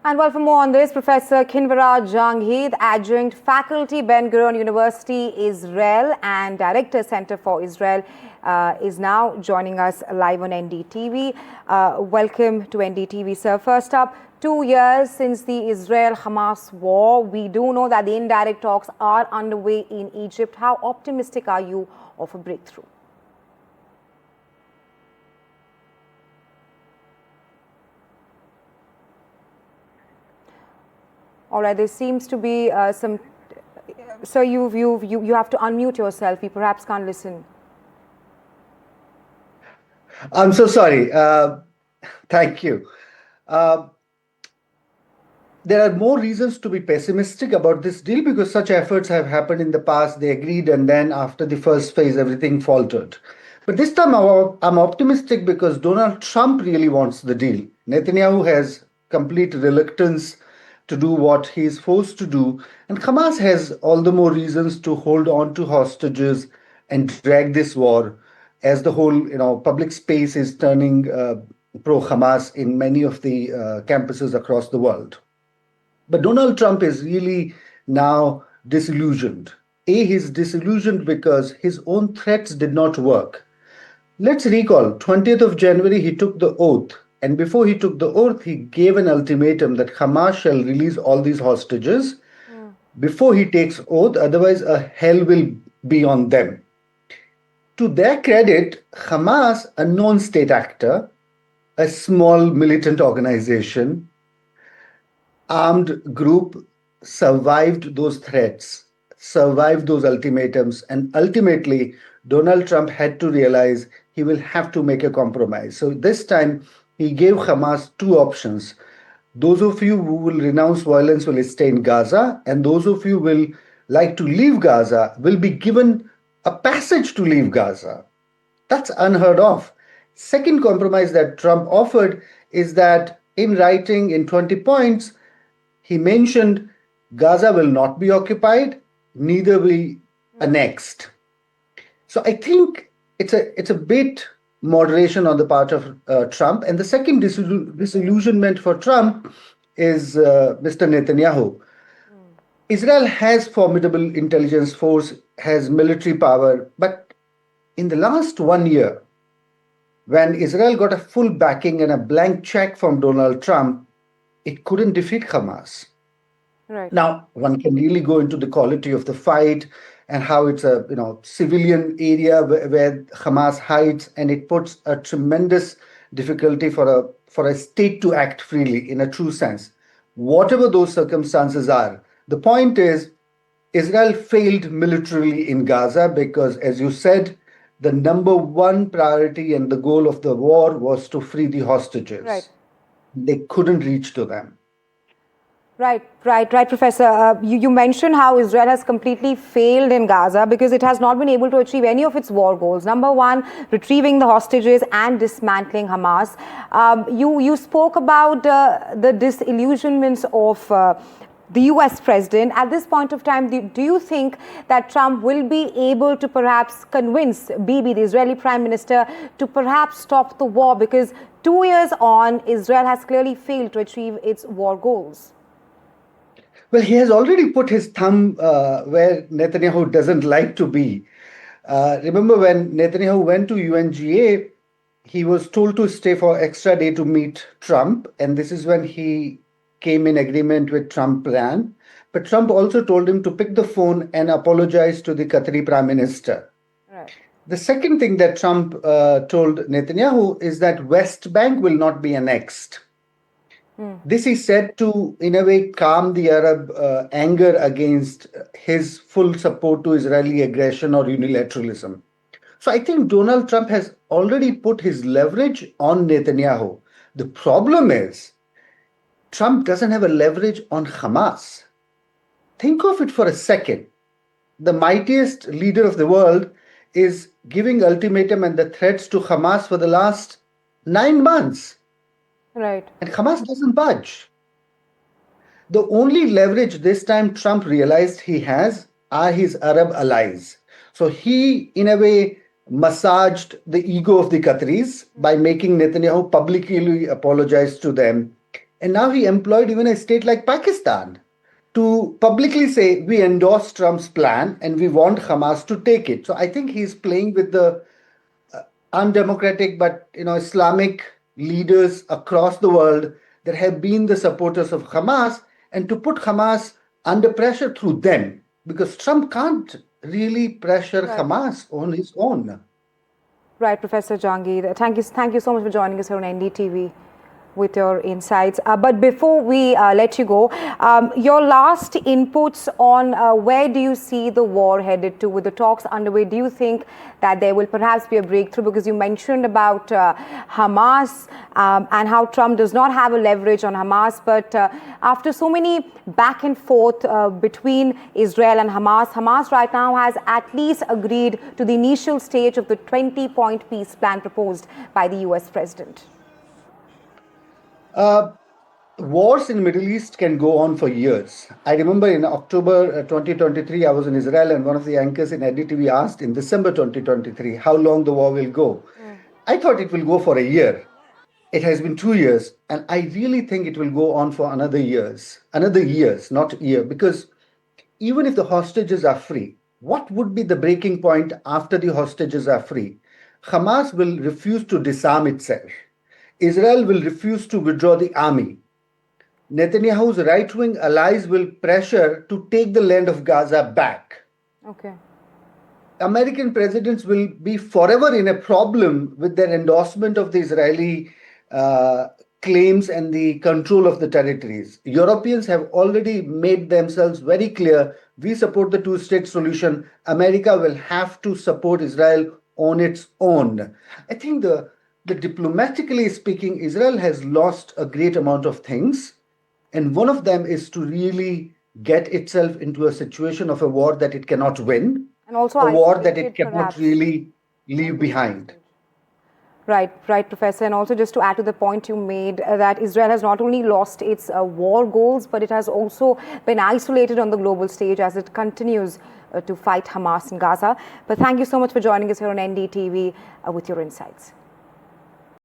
And well, for more on this, Professor Kinvara Jangid, Adjunct Faculty, Ben-Gurion University, Israel, and Director, Center for Israel, is now joining us live on NDTV. Welcome to NDTV, sir. First up, 2 years since the Israel-Hamas war. We do know that the indirect talks are underway in Egypt. How optimistic are you of a breakthrough? All right, there seems to be some. So you have to unmute yourself. We perhaps can't listen. I'm so sorry. Thank you. There are more reasons to be pessimistic about this deal because such efforts have happened in the past. They agreed, and then after the first phase, everything faltered. But this time I'm optimistic because Donald Trump really wants the deal. Netanyahu has complete reluctance to do what he is forced to do, and Hamas has all the more reasons to hold on to hostages and drag this war as the whole public space is turning pro-Hamas in many of the campuses across the world. But Donald Trump is really now disillusioned. He's disillusioned because his own threats did not work. Let's recall, 20th of January, he took the oath. And before he took the oath, he gave an ultimatum that Hamas shall release all these hostages before he takes oath, otherwise a hell will be on them. To their credit, Hamas, a non-state actor, a small militant organization, armed group, survived those threats, survived those ultimatums, and ultimately Donald Trump had to realize he will have to make a compromise. So this time he gave Hamas two options. Those of you who will renounce violence will stay in Gaza, and those of you who will like to leave Gaza will be given a passage to leave Gaza. That's unheard of. Second compromise that Trump offered is that in writing in 20 points, he mentioned Gaza will not be occupied, neither will be annexed. So I think it's a bit moderation on the part of Trump. And the second disillusionment for Trump is Mr. Netanyahu. Israel has formidable intelligence force, has military power, but in the last 1 year, when Israel got a full backing and a blank check from Donald Trump, it couldn't defeat Hamas. Right. Now, one can really go into the quality of the fight and how it's a civilian area where Hamas hides, and it puts a tremendous difficulty for a state to act freely in a true sense. Whatever those circumstances are, the point is Israel failed militarily in Gaza because, as you said, the number one priority and the goal of the war was to free the hostages. Right. They couldn't reach to them. Right, Professor. You mentioned how Israel has completely failed in Gaza because it has not been able to achieve any of its war goals. Number one, retrieving the hostages and dismantling Hamas. You spoke about the disillusionments of the US president. At this point of time, do you think that Trump will be able to perhaps convince Bibi, the Israeli prime minister, to perhaps stop the war? Because 2 years on, Israel has clearly failed to achieve its war goals. Well, he has already put his thumb where Netanyahu doesn't like to be. Remember when Netanyahu went to UNGA, he was told to stay for extra day to meet Trump. And this is when he came in agreement with Trump plan. But Trump also told him to pick the phone and apologize to the Qatari prime minister. Right. The second thing that Trump told Netanyahu is that West Bank will not be annexed. This is said to, in a way, calm the Arab anger against his full support to Israeli aggression or unilateralism. So I think Donald Trump has already put his leverage on Netanyahu. The problem is, Trump doesn't have a leverage on Hamas. Think of it for a second. The mightiest leader of the world is giving ultimatum and the threats to Hamas for the last 9 months. Right. And Hamas doesn't budge. The only leverage this time Trump realized he has are his Arab allies. So he, in a way, massaged the ego of the Qataris by making Netanyahu publicly apologize to them And now he employed even a state like Pakistan to publicly say, we endorse Trump's plan and we want Hamas to take it. So I think he's playing with the undemocratic but Islamic leaders across the world that have been the supporters of Hamas, and to put Hamas under pressure through them, because Trump can't really pressure Hamas on his own. Right, Professor Jahangir. Thank you so much for joining us here on NDTV with your insights. But before we let you go, your last inputs on where do you see the war headed to with the talks underway? Do you think that there will perhaps be a breakthrough? Because you mentioned about Hamas and how Trump does not have a leverage on Hamas. But after so many back and forth between Israel and Hamas, Hamas right now has at least agreed to the initial stage of the 20-point peace plan proposed by the US president. Wars in Middle East can go on for years. I remember in October 2023, I was in Israel, and one of the anchors in NDTV asked in December 2023 how long the war will go. I thought it will go for a year. It has been 2 years, and I really think it will go on for another years, not a year, because even if the hostages are free, what would be the breaking point after the hostages are free? Hamas will refuse to disarm itself. Israel will refuse to withdraw the army. Netanyahu's right-wing allies will pressure to take the land of Gaza back. Okay. American presidents will be forever in a problem with their endorsement of the Israeli claims and the control of the territories. Europeans have already made themselves very clear, we support the two-state solution. America will have to support Israel on its own. I think the diplomatically speaking, Israel has lost a great amount of things. And one of them is to really get itself into a situation of a war that it cannot win, and also a war that it cannot perhaps really leave behind. Right, Professor. And also just to add to the point you made, that Israel has not only lost its war goals, but it has also been isolated on the global stage as it continues to fight Hamas in Gaza. But thank you so much for joining us here on NDTV with your insights.